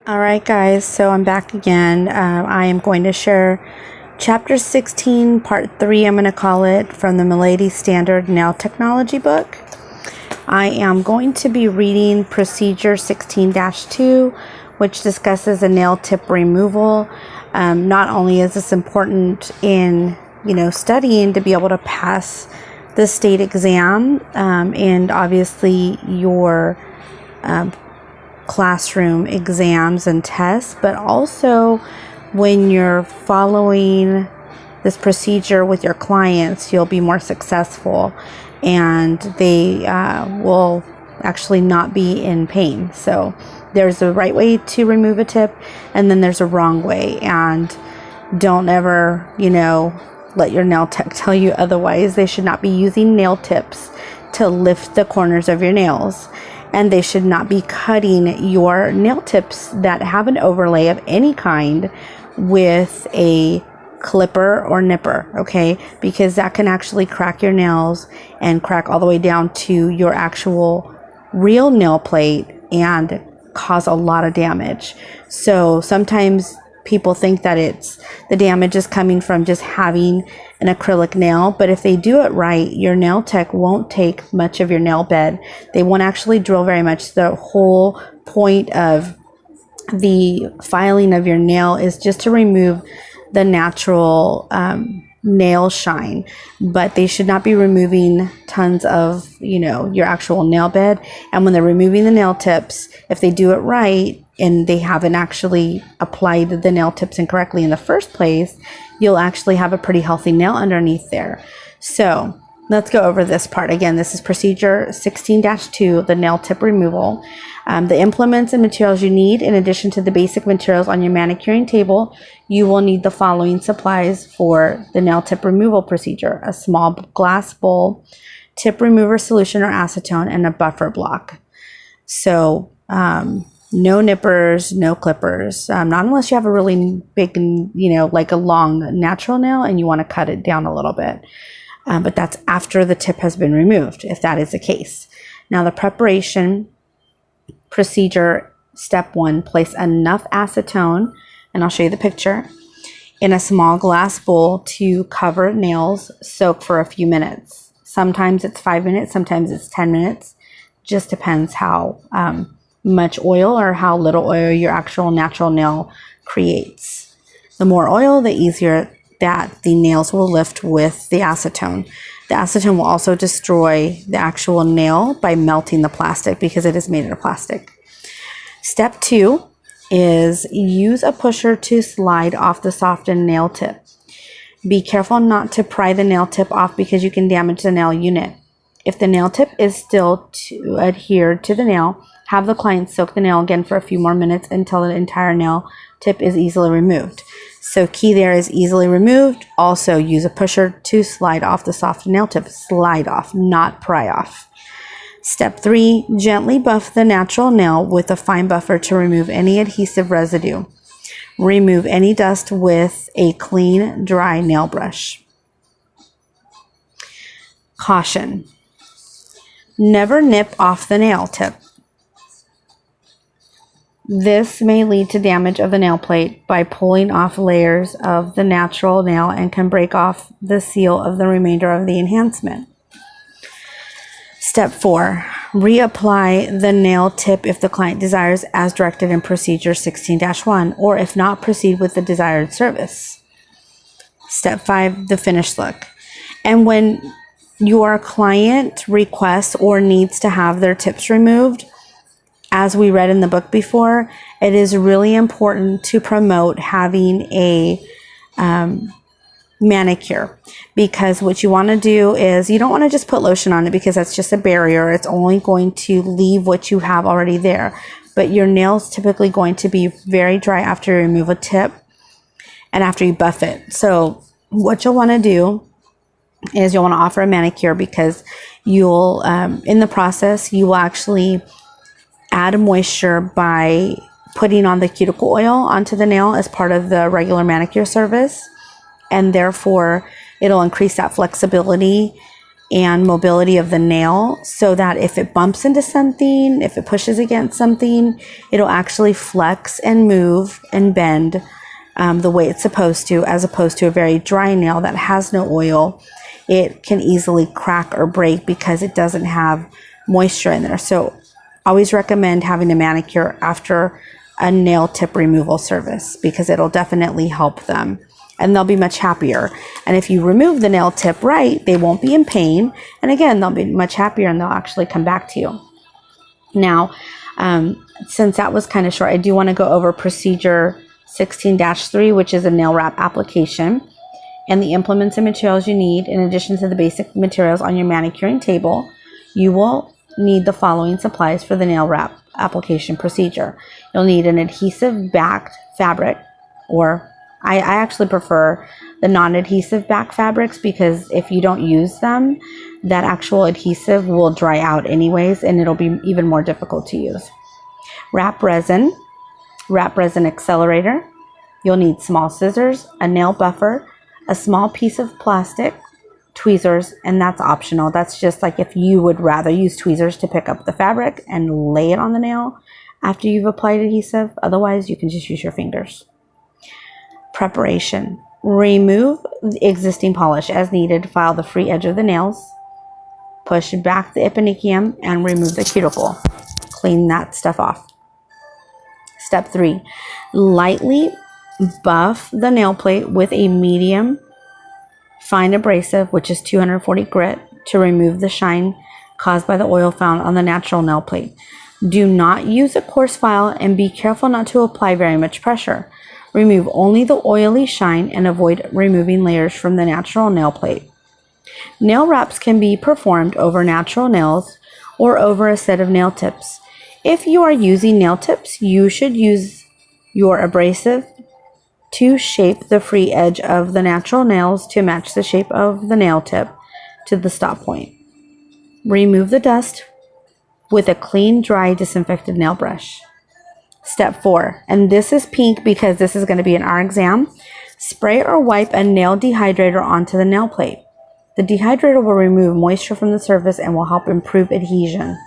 All right, guys, so I'm back again. I am going to share Chapter 16, Part 3, I'm going to call it, from the Milady Standard Nail Technology book. I am going to be reading Procedure 16-2, which discusses a nail tip removal. Not only is this important in, studying to be able to pass the state exam, and obviously your classroom exams and tests, but also when you're following this procedure with your clients, you'll be more successful and they will actually not be in pain. So there's a right way to remove a tip and then there's a wrong way, and don't ever, let your nail tech tell you otherwise. They should not be using nail tips to lift the corners of your nails. And they should not be cutting your nail tips that have an overlay of any kind with a clipper or nipper, okay? Because that can actually crack your nails and crack all the way down to your actual real nail plate and cause a lot of damage. So sometimes people think that the damage is coming from just having an acrylic nail, but if they do it right, your nail tech won't take much of your nail bed. They won't actually drill very much. The whole point of the filing of your nail is just to remove the natural nail shine, but they should not be removing tons of your actual nail bed. And when they're removing the nail tips, if they do it right and they haven't actually applied the nail tips incorrectly in the first place, you'll actually have a pretty healthy nail underneath there. So let's go over this part. Again, this is Procedure 16-2, the nail tip removal. The implements and materials you need, in addition to the basic materials on your manicuring table, you will need the following supplies for the nail tip removal procedure: a small glass bowl, tip remover solution or acetone, and a buffer block. So no nippers, no clippers, not unless you have a really big, like a long natural nail and you want to cut it down a little bit. But that's after the tip has been removed, if that is the case. Now, the preparation procedure, step 1, place enough acetone, and I'll show you the picture, in a small glass bowl to cover nails, soak for a few minutes. Sometimes it's 5 minutes, sometimes it's 10 minutes. Just depends how much oil or how little oil your actual natural nail creates. The more oil, the easier that the nails will lift with the acetone. The acetone will also destroy the actual nail by melting the plastic because it is made out of plastic. Step 2 is use a pusher to slide off the softened nail tip. Be careful not to pry the nail tip off because you can damage the nail unit. If the nail tip is still to adhere to the nail, have the client soak the nail again for a few more minutes until the entire nail tip is easily removed. So key there is easily removed. Also use a pusher to slide off the soft nail tip. Slide off, not pry off. Step 3, gently buff the natural nail with a fine buffer to remove any adhesive residue. Remove any dust with a clean, dry nail brush. Caution: never nip off the nail tip. This may lead to damage of the nail plate by pulling off layers of the natural nail and can break off the seal of the remainder of the enhancement. Step 4, reapply the nail tip if the client desires, as directed in Procedure 16-1, or if not, proceed with the desired service. Step 5, the finished look. And when your client requests or needs to have their tips removed, as we read in the book before, it is really important to promote having a manicure, because what you want to do is you don't want to just put lotion on it because that's just a barrier. It's only going to leave what you have already there. But your nail's typically going to be very dry after you remove a tip and after you buff it. So what you'll want to do is you'll want to offer a manicure, because you'll, in the process, you will actually add moisture by putting on the cuticle oil onto the nail as part of the regular manicure service, and therefore it'll increase that flexibility and mobility of the nail, so that if it bumps into something, if it pushes against something, it'll actually flex and move and bend the way it's supposed to, as opposed to a very dry nail that has no oil. It can easily crack or break because it doesn't have moisture in there. So always recommend having a manicure after a nail tip removal service, because it'll definitely help them and they'll be much happier. And if you remove the nail tip right, they won't be in pain. And again, they'll be much happier and they'll actually come back to you. Now, since that was kind of short, I do want to go over procedure 16-3, which is a nail wrap application, and the implements and materials you need. In addition to the basic materials on your manicuring table, you will need the following supplies for the nail wrap application procedure. You'll need an adhesive backed fabric, or I actually prefer the non-adhesive back fabrics, because if you don't use them, that actual adhesive will dry out anyways, and it'll be even more difficult to use. Wrap resin accelerator. You'll need small scissors, a nail buffer, a small piece of plastic, tweezers, and that's optional. That's just like if you would rather use tweezers to pick up the fabric and lay it on the nail after you've applied adhesive. Otherwise, you can just use your fingers. Preparation. Remove the existing polish as needed. File the free edge of the nails. Push back the epinicium and remove the cuticle. Clean that stuff off. Step 3. Lightly buff the nail plate with a medium fine abrasive, which is 240 grit, to remove the shine caused by the oil found on the natural nail plate. Do not use a coarse file and be careful not to apply very much pressure. Remove only the oily shine and avoid removing layers from the natural nail plate. Nail wraps can be performed over natural nails or over a set of nail tips. If you are using nail tips, you should use your abrasive to shape the free edge of the natural nails to match the shape of the nail tip to the stop point. Remove the dust with a clean, dry, disinfected nail brush. Step 4, and this is pink because this is going to be in our exam. Spray or wipe a nail dehydrator onto the nail plate. The dehydrator will remove moisture from the surface and will help improve adhesion.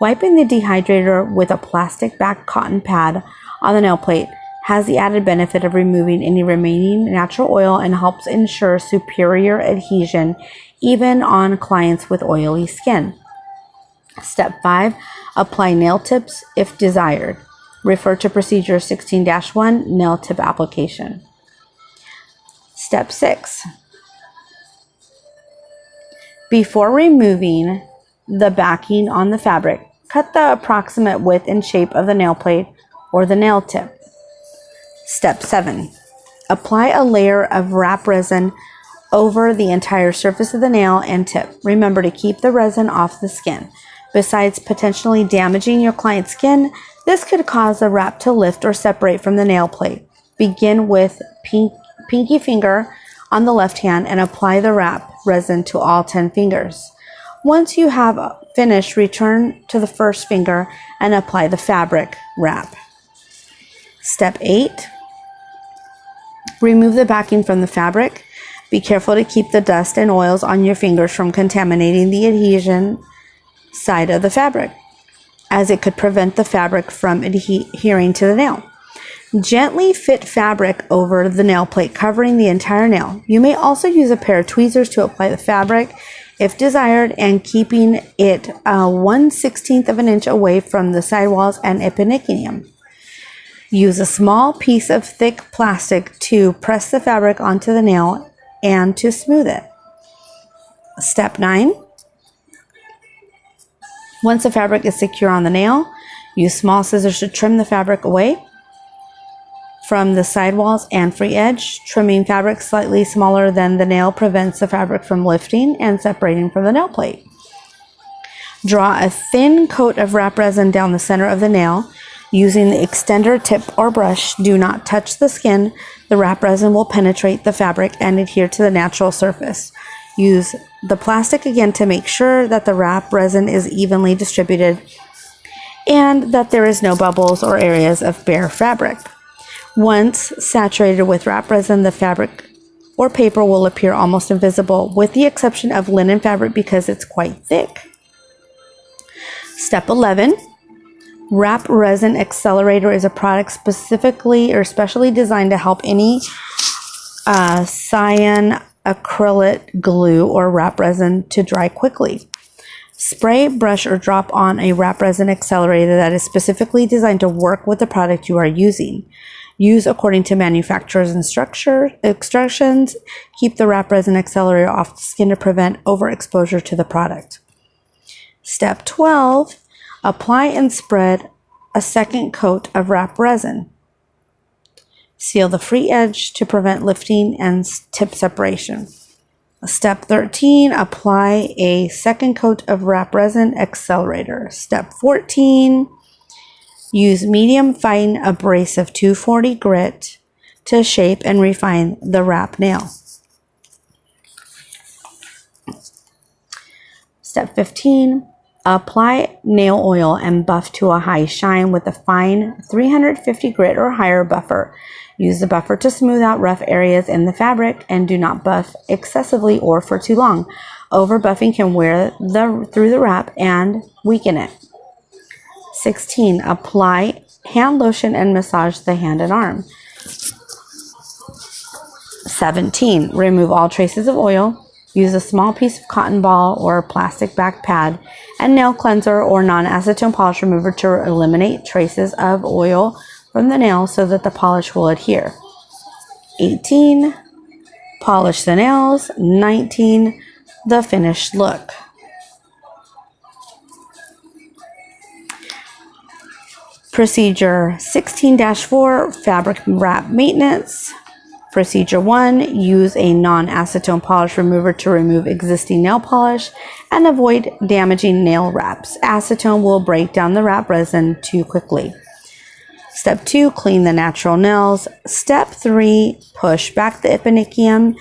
Wiping the dehydrator with a plastic back cotton pad on the nail plate has the added benefit of removing any remaining natural oil and helps ensure superior adhesion even on clients with oily skin. Step 5, apply nail tips if desired. Refer to procedure 16-1, nail tip application. Step 6. Before removing the backing on the fabric, cut the approximate width and shape of the nail plate or the nail tip. Step 7. Apply a layer of wrap resin over the entire surface of the nail and tip. Remember to keep the resin off the skin. Besides potentially damaging your client's skin, this could cause the wrap to lift or separate from the nail plate. Begin with pinky finger on the left hand and apply the wrap resin to all 10 fingers. Once you have finished, return to the first finger and apply the fabric wrap. Step 8. Remove the backing from the fabric. Be careful to keep the dust and oils on your fingers from contaminating the adhesion side of the fabric, as it could prevent the fabric from adhering to the nail. Gently fit fabric over the nail plate, covering the entire nail. You may also use a pair of tweezers to apply the fabric if desired, and keeping it 1/16 of an inch away from the sidewalls and epinicium. Use a small piece of thick plastic to press the fabric onto the nail and to smooth it. Step 9. Once the fabric is secure on the nail, use small scissors to trim the fabric away from the sidewalls and free edge. Trimming fabric slightly smaller than the nail prevents the fabric from lifting and separating from the nail plate. Draw a thin coat of wrap resin down the center of the nail. Using the extender tip or brush, do not touch the skin. The wrap resin will penetrate the fabric and adhere to the natural surface. Use the plastic again to make sure that the wrap resin is evenly distributed and that there is no bubbles or areas of bare fabric. Once saturated with wrap resin, the fabric or paper will appear almost invisible, with the exception of linen fabric because it's quite thick. Step 11. Wrap Resin Accelerator is a product specifically or specially designed to help any cyan acrylate glue or wrap resin to dry quickly. Spray, brush, or drop on a wrap resin accelerator that is specifically designed to work with the product you are using. Use according to manufacturer's instructions. Keep the wrap resin accelerator off the skin to prevent overexposure to the product. Step 12. Apply and spread a second coat of wrap resin. Seal the free edge to prevent lifting and tip separation. Step 13, apply a second coat of wrap resin accelerator. Step 14, use medium fine abrasive 240 grit to shape and refine the wrap nail. Step 15, apply nail oil and buff to a high shine with a fine 350 grit or higher buffer. Use the buffer to smooth out rough areas in the fabric and do not buff excessively or for too long. Over buffing can wear through the wrap and weaken it. 16. Apply hand lotion and massage the hand and arm. 17. Remove all traces of oil. Use a small piece of cotton ball or plastic back pad and nail cleanser or non-acetone polish remover to eliminate traces of oil from the nail so that the polish will adhere. 18. Polish the nails. 19. The finished look. Procedure 16-4, fabric wrap maintenance. Procedure 1, use a non-acetone polish remover to remove existing nail polish and avoid damaging nail wraps. Acetone will break down the wrap resin too quickly. Step 2, clean the natural nails. Step 3, push back the epinicium